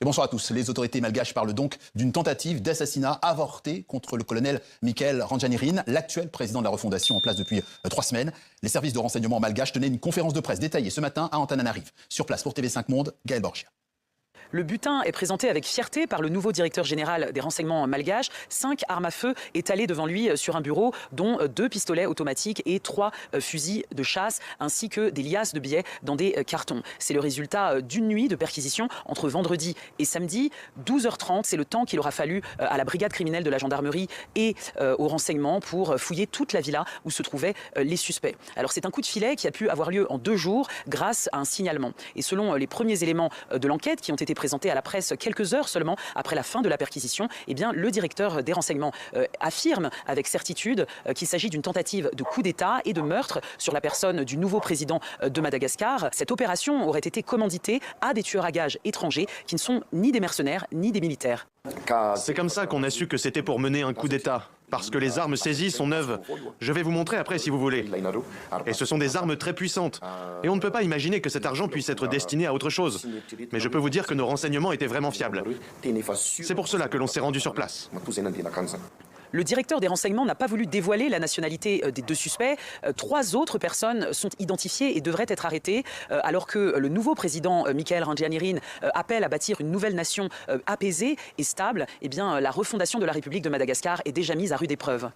Et bonsoir à tous. Les autorités malgaches parlent donc d'une tentative d'assassinat avorté contre le colonel Mikael Randjanirin, l'actuel président de la refondation en place depuis 3 semaines. Les services de renseignement malgaches tenaient une conférence de presse détaillée ce matin à Antananarive. Sur place pour TV5 Monde, Gaël Borgia. Le butin est présenté avec fierté par le nouveau directeur général des renseignements malgaches. 5 armes à feu étalées devant lui sur un bureau, dont 2 pistolets automatiques et 3 fusils de chasse, ainsi que des liasses de billets dans des cartons. C'est le résultat d'une nuit de perquisition entre vendredi et samedi. 12h30, c'est le temps qu'il aura fallu à la brigade criminelle de la gendarmerie et aux renseignements pour fouiller toute la villa où se trouvaient les suspects. Alors c'est un coup de filet qui a pu avoir lieu en 2 jours grâce à un signalement. Et selon les premiers éléments de l'enquête qui ont été présenté à la presse quelques heures seulement après la fin de la perquisition, eh bien, le directeur des renseignements affirme avec certitude qu'il s'agit d'une tentative de coup d'État et de meurtre sur la personne du nouveau président de Madagascar. Cette opération aurait été commanditée à des tueurs à gages étrangers qui ne sont ni des mercenaires ni des militaires. C'est comme ça qu'on a su que c'était pour mener un coup d'État. Parce que les armes saisies sont neuves. Je vais vous montrer après si vous voulez. Et ce sont des armes très puissantes. Et on ne peut pas imaginer que cet argent puisse être destiné à autre chose. Mais je peux vous dire que nos renseignements étaient vraiment fiables. C'est pour cela que l'on s'est rendu sur place. Le directeur des renseignements n'a pas voulu dévoiler la nationalité des 2 suspects. 3 autres personnes sont identifiées et devraient être arrêtées, alors que le nouveau président Mikael Randjanirin appelle à bâtir une nouvelle nation apaisée et stable. Eh bien, la refondation de la République de Madagascar est déjà mise à rude épreuve.